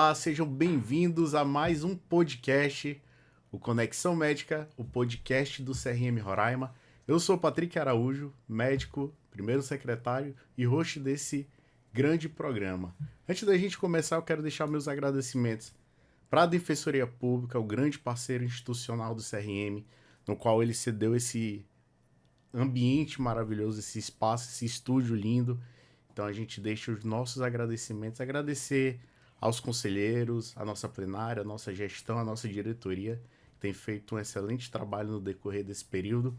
Olá, sejam bem-vindos a mais um podcast, o Conexão Médica, o podcast do CRM Roraima. Eu sou Patrick Araújo, médico, primeiro secretário e host desse grande programa. Antes da gente começar, eu quero deixar meus agradecimentos para a Defensoria Pública, o grande parceiro institucional do CRM, no qual ele cedeu esse ambiente maravilhoso, esse espaço, esse estúdio lindo. Então a gente deixa os nossos agradecimentos, agradecer aos conselheiros, a nossa plenária, a nossa gestão, a nossa diretoria, que tem feito um excelente trabalho no decorrer desse período.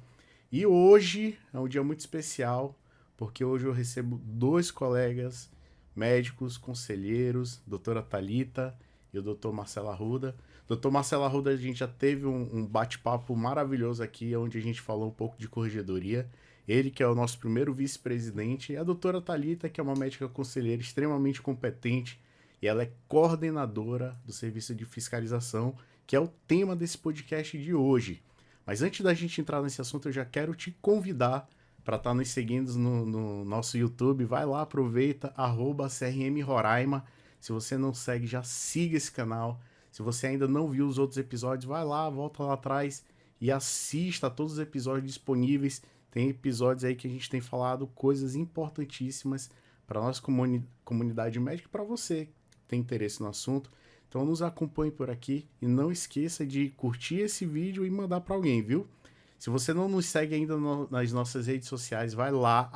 E hoje é um dia muito especial, porque hoje eu recebo dois colegas médicos, conselheiros, doutora Thalita e o doutor Marcelo Arruda. Doutor Marcelo Arruda, a gente já teve um bate-papo maravilhoso aqui, onde a gente falou um pouco de corregedoria. Ele, que é o nosso primeiro vice-presidente, e a doutora Thalita, que é uma médica conselheira extremamente competente, e ela é coordenadora do serviço de fiscalização, que é o tema desse podcast de hoje. Mas antes da gente entrar nesse assunto, eu já quero te convidar para estar nos seguindo no nosso YouTube. Vai lá, aproveita, @CRM Roraima. Se você não segue, já siga esse canal. Se você ainda não viu os outros episódios, vai lá, volta lá atrás e assista a todos os episódios disponíveis. Tem episódios aí que a gente tem falado coisas importantíssimas para a nossa comunidade médica e para você que tem interesse no assunto. Então nos acompanhe por aqui e não esqueça de curtir esse vídeo e mandar para alguém, viu? Se você não nos segue ainda nas nossas redes sociais, vai lá,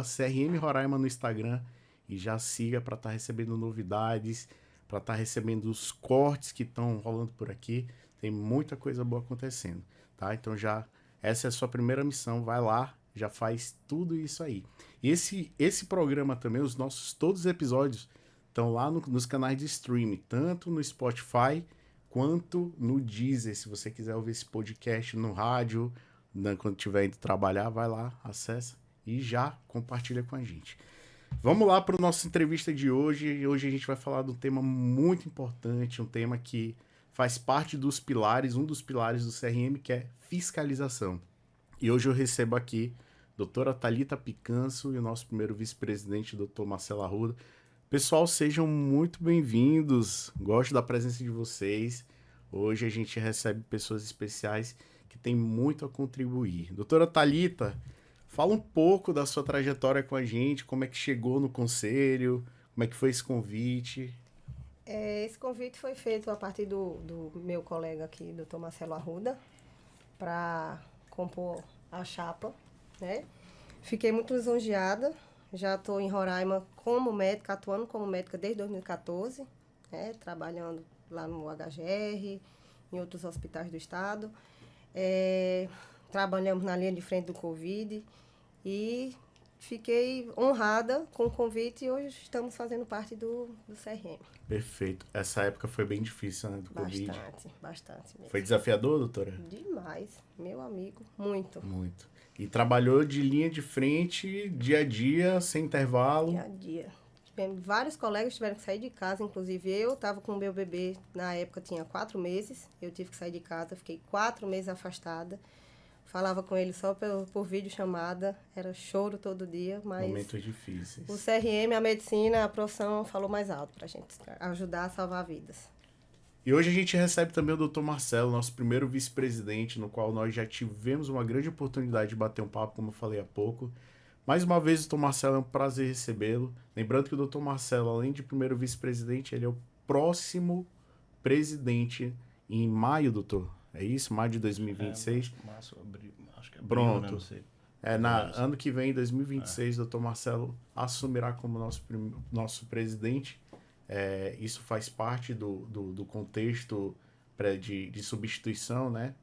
@CRM Roraima no Instagram e já siga para estar recebendo novidades, para estar recebendo os cortes que estão rolando por aqui. Tem muita coisa boa acontecendo, tá? Então essa é a sua primeira missão, vai lá, já faz tudo isso aí. Esse programa também, todos os episódios estão lá nos canais de streaming, tanto no Spotify quanto no Deezer. Se você quiser ouvir esse podcast no rádio, quando estiver indo trabalhar, vai lá, acessa e já compartilha com a gente. Vamos lá para a nossa entrevista de hoje. Hoje a gente vai falar de um tema muito importante, um tema que faz parte dos pilares, um dos pilares do CRM, que é fiscalização. E hoje eu recebo aqui a doutora Thalita Picanso e o nosso primeiro vice-presidente, doutor Marcelo Arruda. Pessoal, sejam muito bem-vindos. Gosto da presença de vocês. Hoje a gente recebe pessoas especiais que têm muito a contribuir. Doutora Thalita, fala um pouco da sua trajetória com a gente, como é que chegou no conselho, como é que foi esse convite. Esse convite foi feito a partir do meu colega aqui, doutor Marcelo Arruda, para compor a chapa, né? Fiquei muito lisonjeada, já estou em Roraima como médica, atuando como médica desde 2014, né? Trabalhando lá no HGR, em outros hospitais do estado. Trabalhamos na linha de frente do Covid e fiquei honrada com o convite e hoje estamos fazendo parte do CRM. Perfeito. Essa época foi bem difícil, né, do Covid. Bastante mesmo. Foi desafiador, doutora? Demais, meu amigo, muito. Muito. E trabalhou de linha de frente, dia a dia, sem intervalo. Dia a dia. Vários colegas tiveram que sair de casa, inclusive eu estava com o meu bebê, na época tinha 4 meses, eu tive que sair de casa, fiquei 4 meses afastada. Falava com ele só por videochamada, era choro todo dia, mas... Momentos difíceis. O CRM, a medicina, a profissão falou mais alto para a gente ajudar a salvar vidas. E hoje a gente recebe também o Dr. Marcelo, nosso primeiro vice-presidente, no qual nós já tivemos uma grande oportunidade de bater um papo, como eu falei há pouco. Mais uma vez, o Dr. Marcelo, é um prazer recebê-lo. Lembrando que o Dr. Marcelo, além de primeiro vice-presidente, ele é o próximo presidente em maio, doutor. É isso? Maio de 2026? Março, abril, acho que é abril, Pronto. né? Não sei. Ano que vem, 2026, o Dr. Marcelo assumirá como nosso presidente. Isso faz parte do contexto de substituição, né,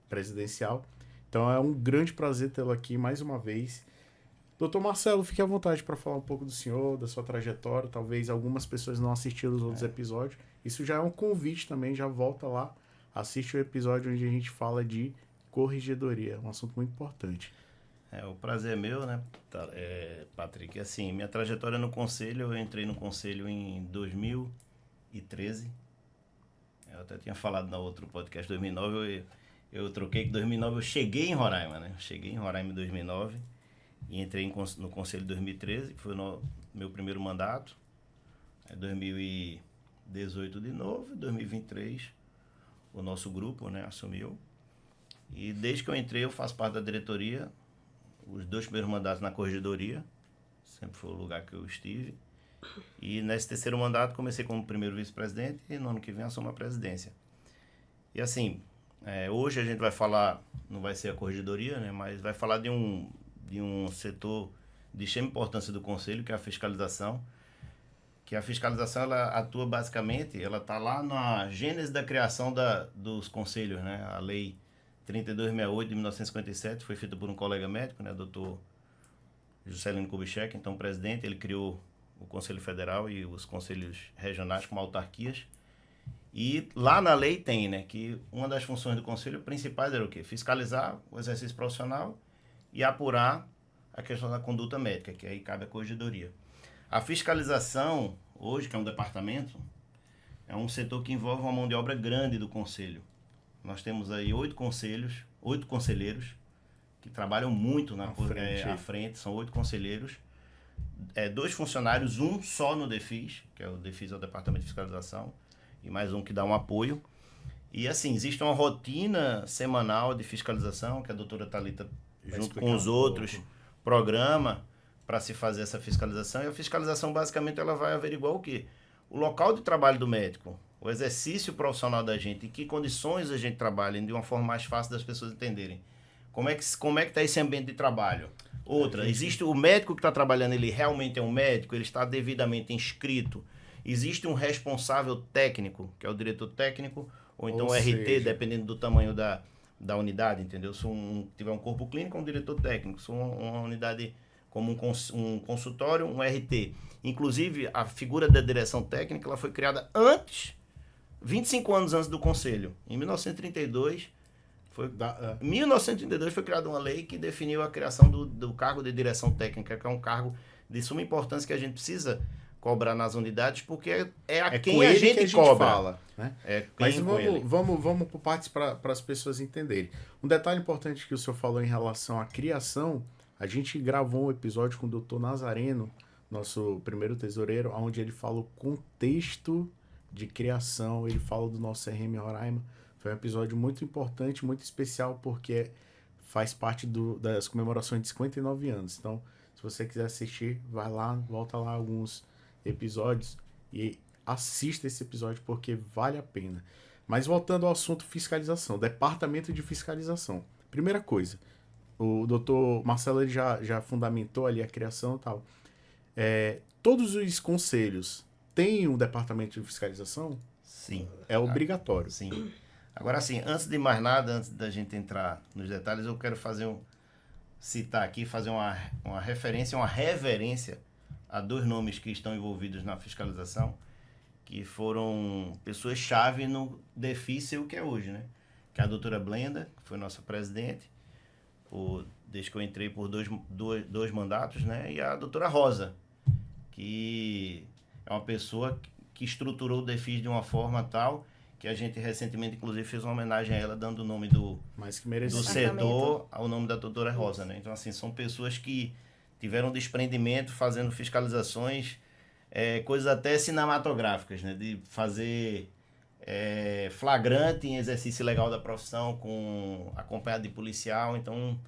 presidencial. Então é um grande prazer tê-lo aqui mais uma vez. Doutor Marcelo, fique à vontade para falar um pouco do senhor, da sua trajetória. Talvez algumas pessoas não assistiram os outros episódios. Isso já é um convite também, já volta lá. Assiste o episódio onde a gente fala de corregedoria, um assunto muito importante. O prazer é meu, né, Patrick? Assim, minha trajetória no conselho, eu entrei no conselho em 2013. Eu até tinha falado no outro podcast, 2009, eu troquei que em 2009 eu cheguei em Roraima, né? Cheguei em Roraima em 2009 e entrei no conselho em 2013, que foi meu primeiro mandato. Em 2018 de novo, em 2023 o nosso grupo, né, assumiu. E desde que eu entrei, eu faço parte da diretoria, os 2 primeiros mandatos na corregedoria, sempre foi o lugar que eu estive. E nesse 3º mandato comecei como primeiro vice-presidente e no ano que vem assumo a presidência. E assim, hoje a gente vai falar, não vai ser a corregedoria, né, mas vai falar de um setor de extrema importância do Conselho, que é a fiscalização. Que a fiscalização, ela atua basicamente, ela está lá na gênese da criação dos conselhos, né? A Lei 3268 de 1957 foi feita por um colega médico, né, doutor Juscelino Kubitschek, então presidente. Ele criou o Conselho Federal e os conselhos regionais como autarquias. E lá na lei tem, né, que uma das funções do conselho principais era o quê? Fiscalizar o exercício profissional e apurar a questão da conduta médica, que aí cabe a corregedoria. A fiscalização, hoje, que é um departamento, é um setor que envolve uma mão de obra grande do conselho. Nós temos aí 8 conselheiros, que trabalham muito à frente, são 8 conselheiros, 2 funcionários, um só no DEFIS, que é o DEFIS, é o Departamento de Fiscalização, e mais um que dá um apoio. E assim, existe uma rotina semanal de fiscalização, que a doutora Thalita, junto com os outros, programa para se fazer essa fiscalização. E a fiscalização, basicamente, ela vai averiguar o quê? O local de trabalho do médico, o exercício profissional da gente, em que condições a gente trabalha, de uma forma mais fácil das pessoas entenderem. Como é que está esse ambiente de trabalho? Outra, existe o médico que está trabalhando, ele realmente é um médico, ele está devidamente inscrito. Existe um responsável técnico, que é o diretor técnico, ou então o RT, dependendo do tamanho da unidade, entendeu? Se tiver um corpo clínico, um diretor técnico. Se uma unidade como um consultório, um RT. Inclusive, a figura da direção técnica ela foi criada 25 anos antes do Conselho. Em 1932, foi criada uma lei que definiu a criação do cargo de direção técnica, que é um cargo de suma importância que a gente precisa cobrar nas unidades, porque é quem a gente cobra. Fala, né? Mas vamos por partes para as pessoas entenderem. Um detalhe importante que o senhor falou em relação à criação, a gente gravou um episódio com o Dr. Nazareno, nosso primeiro tesoureiro, onde ele fala o contexto de criação, ele fala do nosso CRM Roraima. Foi um episódio muito importante, muito especial, porque faz parte das comemorações de 59 anos. Então, se você quiser assistir, vai lá, volta lá alguns episódios e assista esse episódio, porque vale a pena. Mas voltando ao assunto fiscalização, departamento de fiscalização. Primeira coisa, o doutor Marcelo ele já fundamentou ali a criação e tal. Todos os conselhos têm um departamento de fiscalização? Sim. É obrigatório. Sim. Agora, assim, antes de mais nada, antes da gente entrar nos detalhes, eu quero citar aqui, fazer uma referência, uma reverência a 2 nomes que estão envolvidos na fiscalização, que foram pessoas-chave no DEFIS, o que é hoje, né? Que é a doutora Blenda, que foi nossa presidente, desde que eu entrei por dois mandatos, né? E a doutora Rosa, que é uma pessoa que estruturou o DEFIS de uma forma tal que a gente recentemente, inclusive, fez uma homenagem a ela, dando o nome do setor ao nome da doutora Rosa, né? Então, assim, são pessoas que tiveram desprendimento fazendo fiscalizações, coisas até cinematográficas, né? De fazer flagrante em exercício legal da profissão, acompanhado de policial. Então,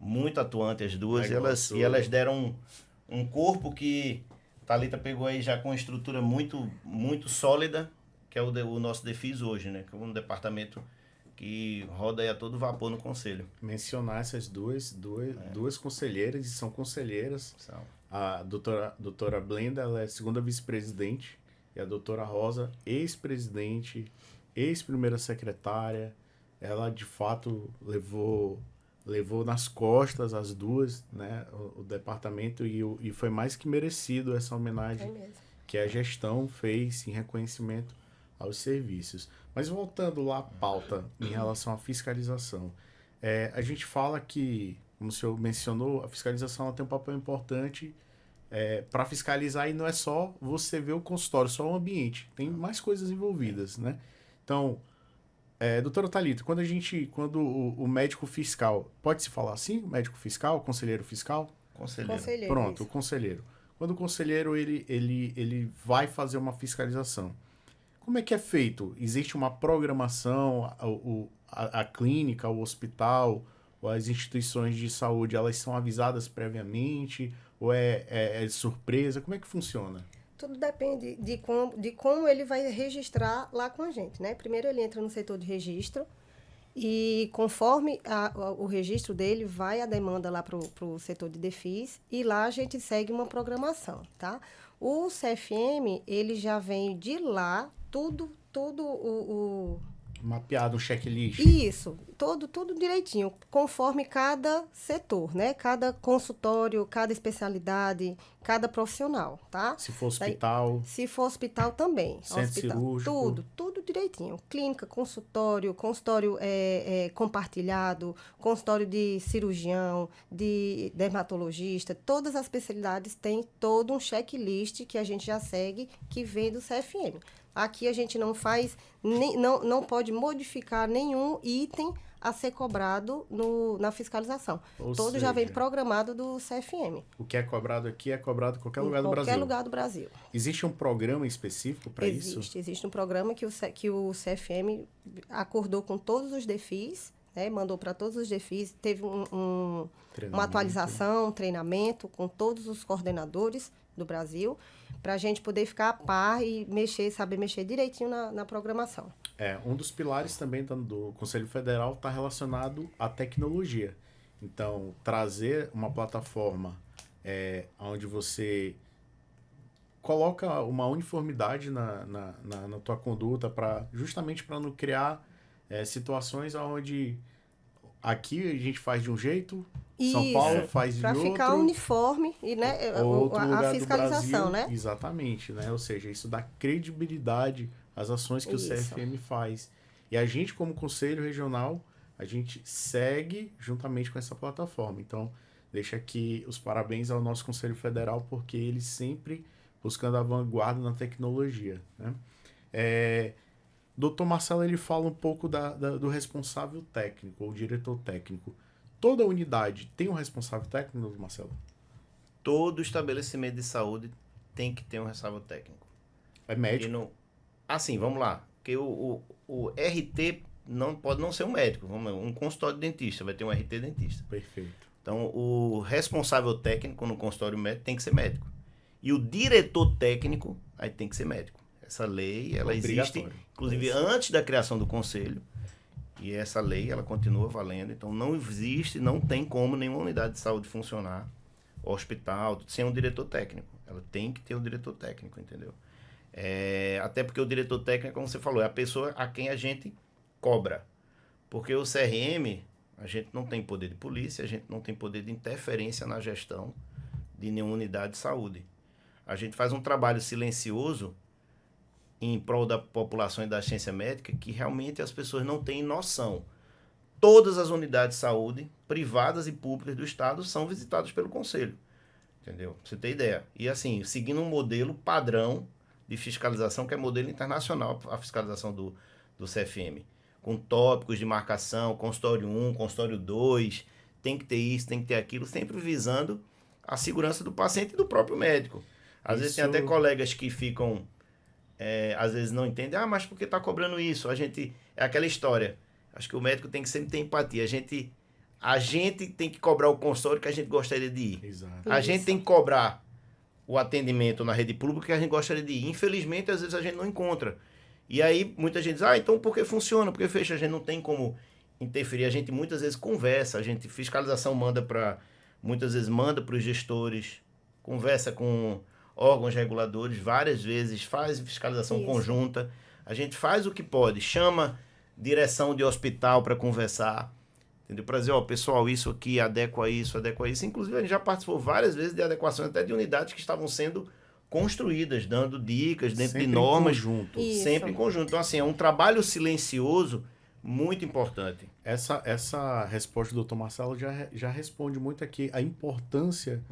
muito atuante as duas. E elas deram um corpo que Thalita pegou aí já com uma estrutura muito, muito sólida, que é o nosso DEFIS hoje, né? Que é um departamento que roda aí a todo vapor no conselho. Mencionar essas duas conselheiras, e são conselheiras. São. A doutora Blenda, ela é segunda vice-presidente, e a doutora Rosa, ex-presidente, ex-primeira secretária. Ela, de fato, levou nas costas as duas, né, o departamento, e foi mais que merecido essa homenagem que a gestão fez em reconhecimento aos serviços. Mas voltando lá à pauta em relação à fiscalização, a gente fala que, como o senhor mencionou, a fiscalização ela tem um papel importante para fiscalizar, e não é só você ver o consultório, só o ambiente, tem mais coisas envolvidas, né? Então, doutora Thalita, quando o médico fiscal, pode-se falar assim? Médico fiscal, conselheiro fiscal? Conselheiro. Pronto, o conselheiro. Quando o conselheiro ele vai fazer uma fiscalização, Como é que é feito? Existe uma programação, a clínica, o hospital, ou as instituições de saúde, elas são avisadas previamente? Ou é surpresa? Como é que funciona? Tudo depende de como ele vai registrar lá com a gente, né? Primeiro ele entra no setor de registro e conforme o registro dele, vai a demanda lá para o setor de DEFIS e lá a gente segue uma programação, tá? O CFM, ele já vem de lá, tudo Mapeado, um checklist. isso, tudo direitinho, conforme cada setor, né? Cada consultório, cada especialidade, cada profissional, tá? Se for hospital, Se for hospital também. centro Hospital, cirúrgico. tudo direitinho. Clínica, consultório compartilhado, consultório de cirurgião, de dermatologista, todas as especialidades têm todo um checklist que a gente já segue, que vem do CFM. Aqui a gente não faz, não pode modificar nenhum item a ser cobrado na fiscalização. Ou Todo já vem seja, programado do CFM. O que é cobrado aqui é cobrado em qualquer lugar do Qualquer Brasil. lugar do Brasil. Existe um programa específico para isso? Existe um programa que o CFM acordou com todos os DEFIS, né, mandou para todos os DEFIS, teve uma atualização, um treinamento com todos os coordenadores do Brasil, para a gente poder ficar a par e saber mexer direitinho na programação. Um dos pilares também do Conselho Federal está relacionado à tecnologia. Então, trazer uma plataforma onde você coloca uma uniformidade na tua conduta, justamente para não criar situações onde aqui a gente faz de um jeito, São Paulo faz de outro. Para ficar uniforme e, né, a fiscalização, Brasil, né? Exatamente, né? Ou seja, isso dá credibilidade às ações que Isso. o CFM faz. E a gente, como Conselho Regional, a gente segue juntamente com essa plataforma. Então, deixa aqui os parabéns ao nosso Conselho Federal, porque ele sempre buscando a vanguarda na tecnologia, né? Dr. Marcelo, ele fala um pouco do responsável técnico, ou diretor técnico. Toda unidade tem um responsável técnico, Dr. Marcelo? Todo estabelecimento de saúde tem que ter um responsável técnico. É médico? Assim, vamos lá. Porque o RT pode não ser um médico. Um consultório de dentista vai ter um RT dentista. Perfeito. Então, o responsável técnico no consultório médico tem que ser médico. E o diretor técnico aí tem que ser médico. Essa lei, ela existe, inclusive, antes da criação do conselho. E essa lei, ela continua valendo. Então, não existe, não tem como nenhuma unidade de saúde funcionar, hospital, sem um diretor técnico. Ela tem que ter um diretor técnico, entendeu? Até porque o diretor técnico, como você falou, é a pessoa a quem a gente cobra. Porque o CRM, a gente não tem poder de polícia, a gente não tem poder de interferência na gestão de nenhuma unidade de saúde. A gente faz um trabalho silencioso em prol da população e da ciência médica que realmente as pessoas não têm noção. Todas as unidades de saúde, privadas e públicas do Estado, são visitadas pelo Conselho. Entendeu? Pra você ter ideia. E assim, seguindo um modelo padrão de fiscalização, que é modelo internacional, a fiscalização do CFM. Com tópicos de marcação, consultório 1, consultório 2, tem que ter isso, tem que ter aquilo, sempre visando a segurança do paciente e do próprio médico. Às vezes tem até colegas que ficam, às vezes não entendem, mas por que está cobrando isso? É aquela história, acho que o médico tem que sempre ter empatia, a gente tem que cobrar o consultório que a gente gostaria de ir. Exato. A gente tem que cobrar o atendimento na rede pública que a gente gostaria de ir. Infelizmente, às vezes a gente não encontra. E aí, muita gente diz, então por que funciona? Por que fecha? A gente não tem como interferir. A gente muitas vezes conversa, fiscalização muitas vezes manda para os gestores, conversa com órgãos reguladores, várias vezes faz fiscalização conjunta. A gente faz o que pode, chama direção de hospital para conversar, entendeu? Para dizer, pessoal, isso aqui, adequa isso. Inclusive, a gente já participou várias vezes de adequações até de unidades que estavam sendo construídas, dando dicas dentro sempre de normas. Sempre em conjunto. Então, assim, é um trabalho silencioso muito importante. Essa resposta do Dr. Marcelo já responde muito aqui a importância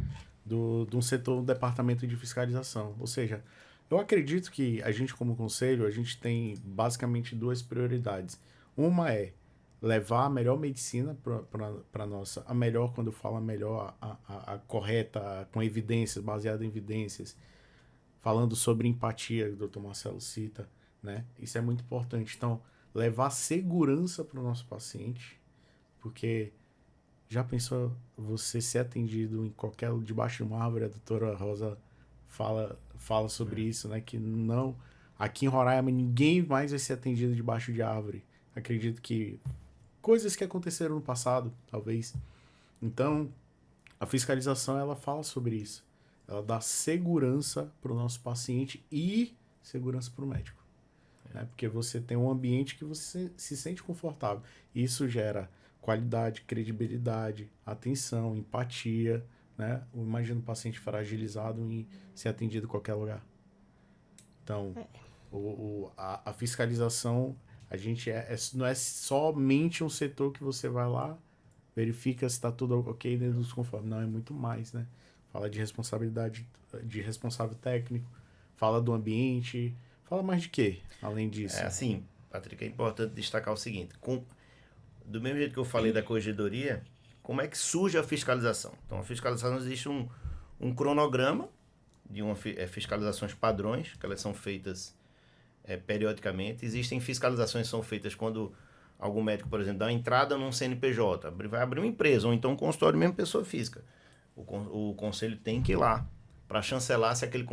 de um setor, do departamento de fiscalização. Ou seja, eu acredito que a gente, como conselho, a gente tem basicamente duas prioridades. Uma é levar a melhor medicina para nossa, a melhor, quando eu falo a melhor, a correta, com evidências, baseada em evidências, falando sobre empatia, que o Dr. Marcelo cita, né? Isso é muito importante. Então, levar segurança para o nosso paciente, porque já pensou você ser atendido em qualquer debaixo de uma árvore? A doutora Rosa fala sobre isso, né? Que não, aqui em Roraima ninguém mais vai ser atendido debaixo de árvore. Acredito que coisas que aconteceram no passado, talvez. Então, a fiscalização, ela fala sobre isso. Ela dá segurança para o nosso paciente e segurança para o médico. Né? Porque você tem um ambiente que você se sente confortável. Isso gera qualidade, credibilidade, atenção, empatia. Né? Imagina um paciente fragilizado em ser atendido em qualquer lugar. Então, a fiscalização, a gente não é somente um setor que você vai lá, verifica se está tudo ok dentro dos conformes. Não, é muito mais, né? Fala de responsabilidade, de responsável técnico, fala do ambiente, fala mais de quê, além disso? É assim, Patrick, é importante destacar o seguinte, do mesmo jeito que eu falei da corregedoria, como é que surge a fiscalização? Então, a fiscalização existe um cronograma de fiscalizações padrões, que elas são feitas periodicamente. Existem fiscalizações que são feitas quando algum médico, por exemplo, dá uma entrada num CNPJ, vai abrir uma empresa, ou então um consultório mesmo pessoa física. O conselho tem que ir lá para chancelar se aquele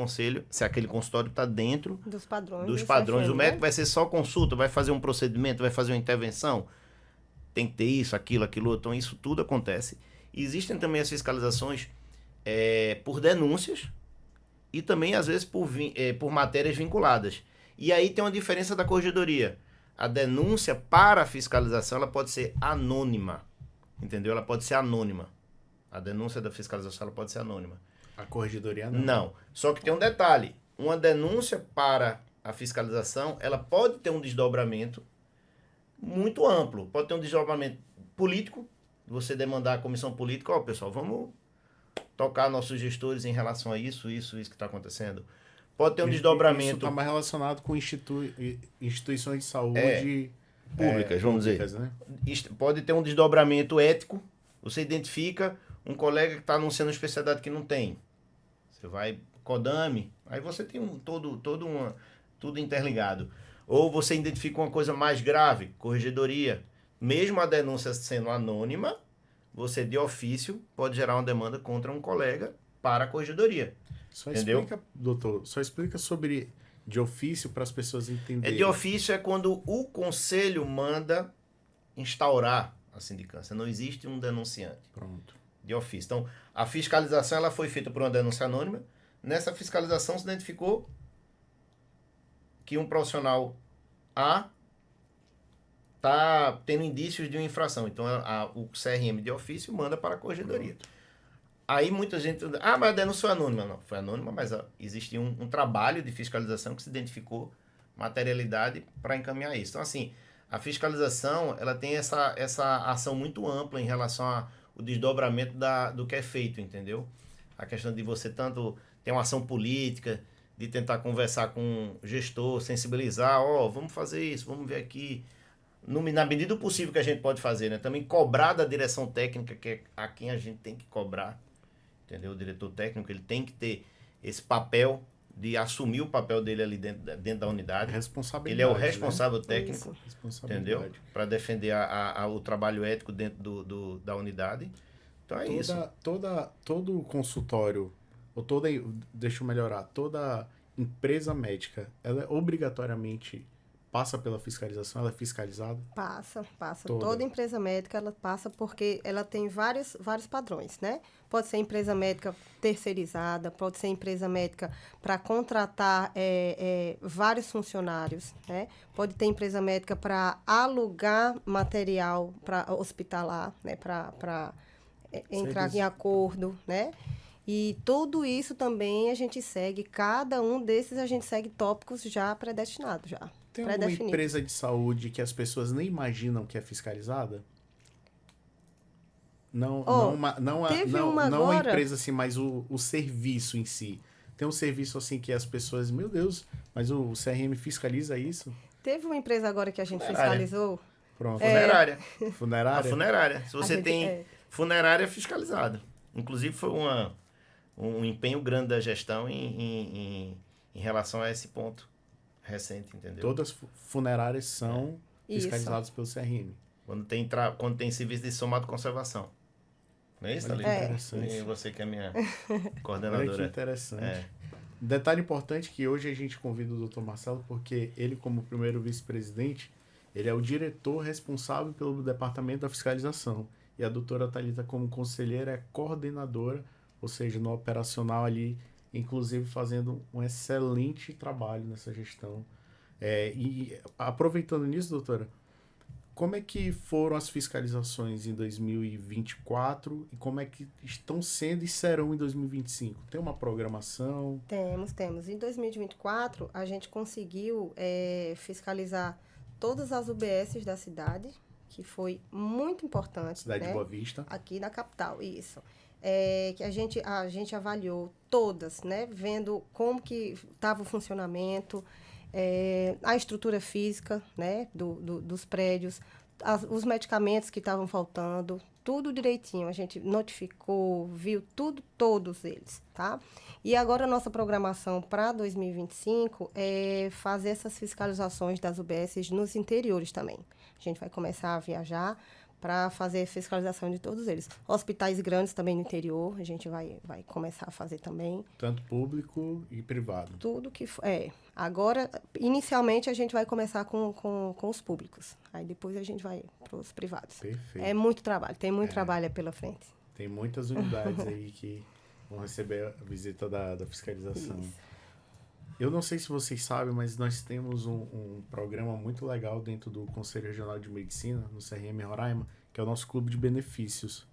consultório está dentro dos padrões. O médico vai ser só consulta, vai fazer um procedimento, vai fazer uma intervenção. Tem que ter isso, aquilo outro. Então, isso tudo acontece. E existem também as fiscalizações por denúncias e também, às vezes, por matérias vinculadas. E aí tem uma diferença da corregedoria. A denúncia para a fiscalização, ela pode ser anônima. Entendeu? Ela pode ser anônima. A denúncia da fiscalização, ela pode ser anônima. A corregedoria não. Não. Só que tem um detalhe. Uma denúncia para a fiscalização, ela pode ter um desdobramento muito amplo. Pode ter um desdobramento político, você demandar a comissão política, pessoal, vamos tocar nossos gestores em relação a isso que está acontecendo. Pode ter um desdobramento... Isso está mais relacionado com instituições de saúde públicas, vamos dizer. Né? Pode ter um desdobramento ético. Você identifica um colega que está anunciando uma especialidade que não tem. Você vai, Codame, aí você tem tudo interligado. Ou você identifica uma coisa mais grave, corregedoria. Mesmo a denúncia sendo anônima, você de ofício pode gerar uma demanda contra um colega para a corregedoria. Entendeu? Explica, doutor, sobre de ofício para as pessoas entenderem. De ofício é quando o conselho manda instaurar a sindicância. Não existe um denunciante. Pronto. De ofício. Então, a fiscalização ela foi feita por uma denúncia anônima. Nessa fiscalização se identificou que um profissional A está tendo indícios de uma infração. Então, o CRM de ofício manda para a corregedoria. Pronto. Aí muita gente... mas a denúncia foi anônima. Não, foi anônima, mas existia um trabalho de fiscalização que se identificou materialidade para encaminhar isso. Então, assim, a fiscalização ela tem essa ação muito ampla em relação ao desdobramento do que é feito, entendeu? A questão de você tanto ter uma ação política, de tentar conversar com o gestor, sensibilizar, vamos fazer isso, vamos ver aqui... Na medida do possível que a gente pode fazer, né? Também cobrar da direção técnica, que é a quem a gente tem que cobrar, entendeu? O diretor técnico, ele tem que ter esse papel de assumir o papel dele ali dentro da unidade. Responsabilidade. Ele é o responsável técnico, entendeu? Para defender o trabalho ético dentro da unidade. Então é isso. Todo consultório, deixa eu melhorar, toda empresa médica, ela obrigatoriamente passa pela fiscalização, ela é fiscalizada? Passa. Toda empresa médica, ela passa porque ela tem vários padrões, né? Pode ser empresa médica terceirizada, pode ser empresa médica para contratar vários funcionários, né? Pode ter empresa médica para alugar material para hospitalar, né? Para entrar em acordo, né? E tudo isso também a gente segue, cada um desses a gente segue tópicos já predestinados, já. Tem alguma empresa de saúde que as pessoas nem imaginam que é fiscalizada? Não a empresa assim, mas o serviço em si. Tem um serviço assim que as pessoas, meu Deus, mas o CRM fiscaliza isso? Teve uma empresa agora que a gente fiscalizou. Pronto. Funerária. Funerária? A funerária. Se você tem funerária fiscalizada. Inclusive foi um empenho grande da gestão em relação a esse ponto. Recente, entendeu? Todas funerárias são Isso. fiscalizadas pelo CRM. Quando tem serviço de somado conservação. Não é isso, Olha que Thalita? interessante. E você que é minha Olha que coordenadora. interessante. É. Detalhe importante que hoje a gente convida o Dr. Marcelo porque ele, como primeiro vice-presidente, ele é o diretor responsável pelo departamento da fiscalização. E a doutora Thalita, como conselheira, é coordenadora, ou seja, no operacional ali, inclusive fazendo um excelente trabalho nessa gestão. E aproveitando nisso, doutora, como é que foram as fiscalizações em 2024 e como é que estão sendo e serão em 2025? Tem uma programação? Temos. Em 2024, a gente conseguiu fiscalizar todas as UBSs da cidade, que foi muito importante. Cidade né? de Boa Vista. Aqui na capital, isso. Que a gente avaliou todas, né? Vendo como que estava o funcionamento, a estrutura física, né? dos prédios, os medicamentos que estavam faltando, tudo direitinho. A gente notificou, viu tudo, todos eles, tá? E agora a nossa programação para 2025 é fazer essas fiscalizações das UBSs nos interiores também. A gente vai começar a viajar para fazer fiscalização de todos eles. Hospitais grandes também no interior, a gente vai começar a fazer também. Tanto público e privado. Tudo que for. Agora, inicialmente, a gente vai começar com os públicos. Aí depois a gente vai para os privados. Perfeito. É muito trabalho, tem muito trabalho pela frente. Tem muitas unidades aí que vão receber a visita da fiscalização. Isso. Eu não sei se vocês sabem, mas nós temos um programa muito legal dentro do Conselho Regional de Medicina, no CRM Roraima, que é o nosso clube de benefícios,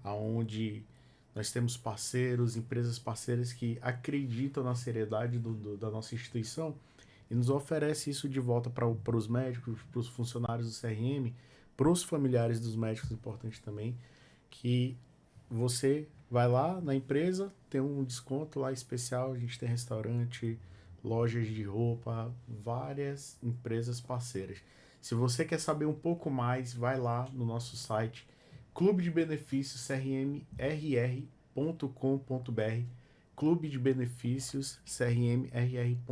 onde nós temos parceiros, empresas parceiras que acreditam na seriedade da nossa instituição e nos oferece isso de volta para os médicos, para os funcionários do CRM, para os familiares dos médicos, importante também, que você vai lá na empresa, tem um desconto lá especial, a gente tem restaurante, lojas de roupa, várias empresas parceiras. Se você quer saber um pouco mais, vai lá no nosso site Clube de Benefícios crmrr.com.br, Clube de Benefícios crmrr.com.br.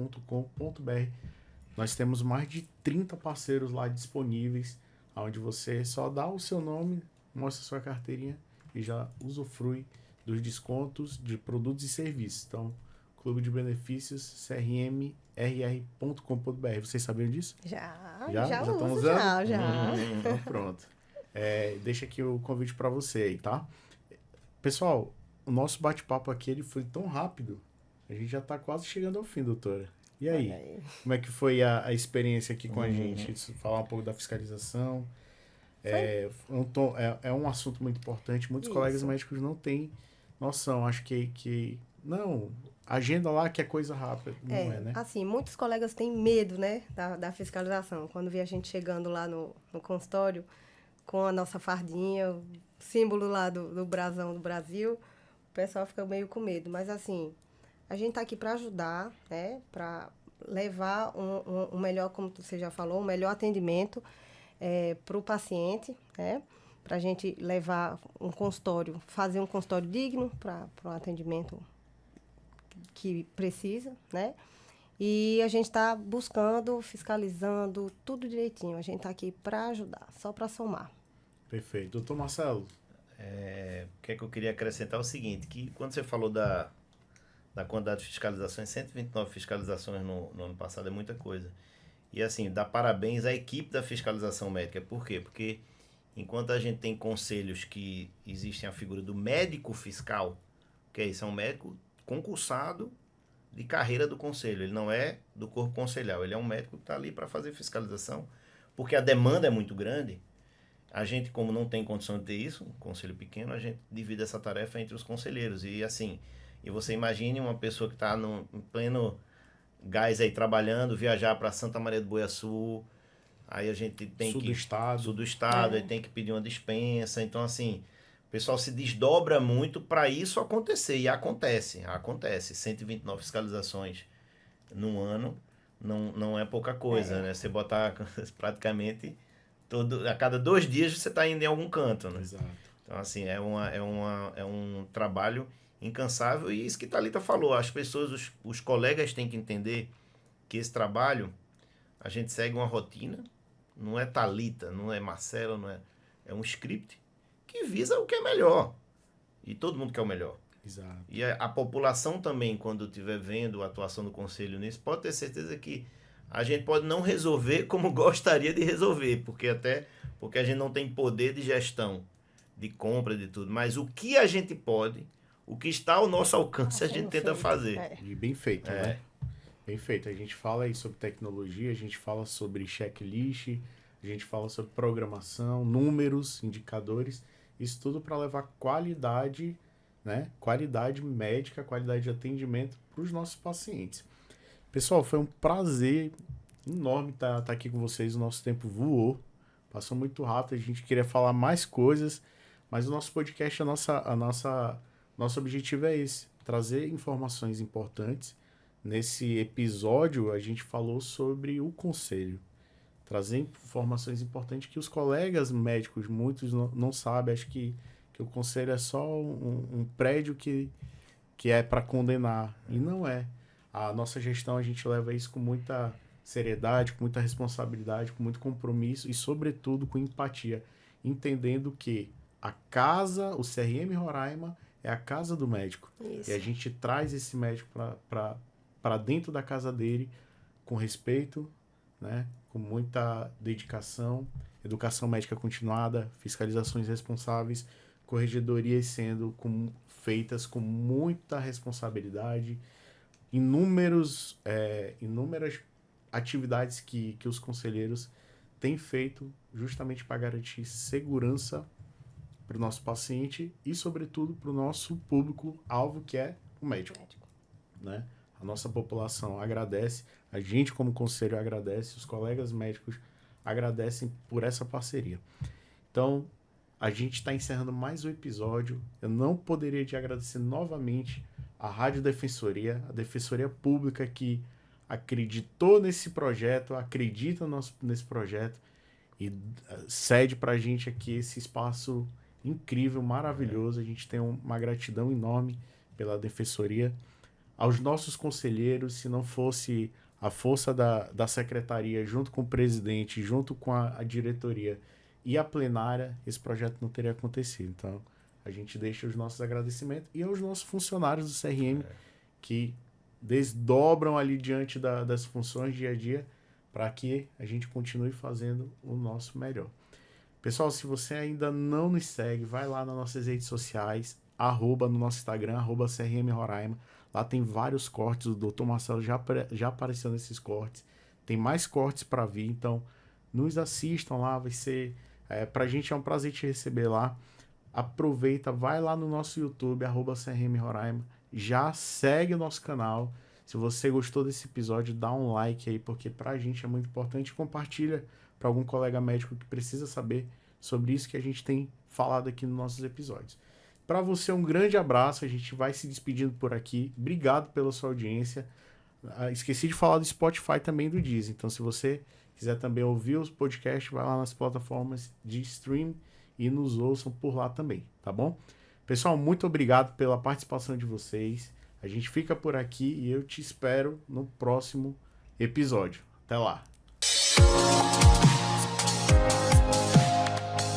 Nós temos mais de 30 parceiros lá disponíveis, onde você só dá o seu nome, mostra sua carteirinha e já usufrui dos descontos de produtos e serviços. Então, Clube de Benefícios crmrr.com.br. Vocês sabiam disso? Já estão uso, usando? já. Então, pronto. Deixa aqui o convite para você aí, tá? Pessoal, o nosso bate-papo aqui ele foi tão rápido. A gente já tá quase chegando ao fim, doutora. E aí? Como é que foi a experiência aqui com a gente? Falar um pouco da fiscalização. É um assunto muito importante. Muitos colegas médicos não têm noção. Acho que não, agenda lá que é coisa rápida. Não é, né? Assim, muitos colegas têm medo, né, da fiscalização. Quando vê a gente chegando lá no consultório com a nossa fardinha, o símbolo lá do brasão do Brasil, o pessoal fica meio com medo. Mas, assim, a gente está aqui para ajudar, né, para levar um melhor, como você já falou, um melhor atendimento para o paciente, né, para a gente levar um consultório, fazer um consultório digno para o atendimento que precisa, né? E a gente está buscando, fiscalizando, tudo direitinho. A gente está aqui para ajudar, só para somar. Perfeito. Doutor Marcelo? O que é que eu queria acrescentar é o seguinte, que quando você falou da quantidade de fiscalizações, 129 fiscalizações no ano passado é muita coisa. E assim, dá parabéns à equipe da fiscalização médica. Por quê? Porque enquanto a gente tem conselhos que existem a figura do médico fiscal, que é isso, é um médico concursado de carreira do conselho. Ele não é do corpo conselhal, ele é um médico que está ali para fazer fiscalização, porque a demanda é muito grande. A gente, como não tem condição de ter isso, um conselho pequeno, a gente divide essa tarefa entre os conselheiros. E assim, você imagine uma pessoa que está em pleno gás aí trabalhando, viajar para Santa Maria do Boiaçu, aí a gente tem sul do estado, aí tem que pedir uma dispensa. Então, assim, o pessoal se desdobra muito para isso acontecer. E acontece. 129 fiscalizações num ano não é pouca coisa, né? Você botar praticamente a cada 2 dias você está indo em algum canto, né? Exato. Então, assim, é um trabalho incansável. E isso que Thalita falou, as pessoas, os colegas têm que entender que esse trabalho A gente segue uma rotina, não é Thalita, não é Marcelo, não é... É um script que visa o que é melhor. E todo mundo quer o melhor. Exato. E a população também, quando estiver vendo a atuação do conselho nisso, pode ter certeza que a gente pode não resolver como gostaria de resolver, porque a gente não tem poder de gestão, de compra, de tudo. Mas o que a gente pode, o que está ao nosso alcance, a gente tenta fazer. E bem feito, né? Bem feito. A gente fala aí sobre tecnologia, a gente fala sobre checklist, a gente fala sobre programação, números, indicadores, isso tudo para levar qualidade, né? Qualidade médica, qualidade de atendimento para os nossos pacientes. Pessoal, foi um prazer enorme estar aqui com vocês. O nosso tempo voou, passou muito rápido. A gente queria falar mais coisas, mas o nosso podcast, nosso objetivo é esse: trazer informações importantes. Nesse episódio, a gente falou sobre o conselho, trazer informações importantes que os colegas médicos, muitos não sabem. Acho que o conselho é só um prédio que é para condenar, e não é. A nossa gestão, a gente leva isso com muita seriedade, com muita responsabilidade, com muito compromisso e, sobretudo, com empatia, entendendo que a casa, o CRM Roraima, é a casa do médico. Isso. E a gente traz esse médico para dentro da casa dele com respeito, né? Com muita dedicação, educação médica continuada, fiscalizações responsáveis, corregedorias sendo feitas com muita responsabilidade, inúmeras atividades que os conselheiros têm feito justamente para garantir segurança para o nosso paciente e, sobretudo, para o nosso público-alvo, que é o médico. Né? A nossa população agradece, a gente como conselho agradece, os colegas médicos agradecem por essa parceria. Então, a gente está encerrando mais um episódio. Eu não poderia te agradecer novamente a Rádio Defensoria, a Defensoria Pública que acreditou nesse projeto, acredita nesse projeto e cede para a gente aqui esse espaço incrível, maravilhoso. A gente tem uma gratidão enorme pela Defensoria. Aos nossos conselheiros, se não fosse a força da secretaria, junto com o presidente, junto com a diretoria e a plenária, esse projeto não teria acontecido. Então, a gente deixa os nossos agradecimentos e aos nossos funcionários do CRM que desdobram ali diante das funções dia a dia para que a gente continue fazendo o nosso melhor. Pessoal, se você ainda não nos segue, vai lá nas nossas redes sociais, no nosso Instagram, @CRM Roraima. Lá tem vários cortes, o Dr. Marcelo já apareceu nesses cortes. Tem mais cortes para vir, então nos assistam lá, vai ser... pra gente é um prazer te receber lá. Aproveita, vai lá no nosso YouTube, @CRM Roraima. Já segue o nosso canal. Se você gostou desse episódio, dá um like aí, porque pra gente é muito importante. Compartilha para algum colega médico que precisa saber sobre isso que a gente tem falado aqui nos nossos episódios. Para você, um grande abraço. A gente vai se despedindo por aqui. Obrigado pela sua audiência. Esqueci de falar do Spotify também, do Deezer. Então, se você quiser também ouvir os podcasts, vai lá nas plataformas de stream e nos ouçam por lá também, tá bom? Pessoal, muito obrigado pela participação de vocês. A gente fica por aqui e eu te espero no próximo episódio. Até lá!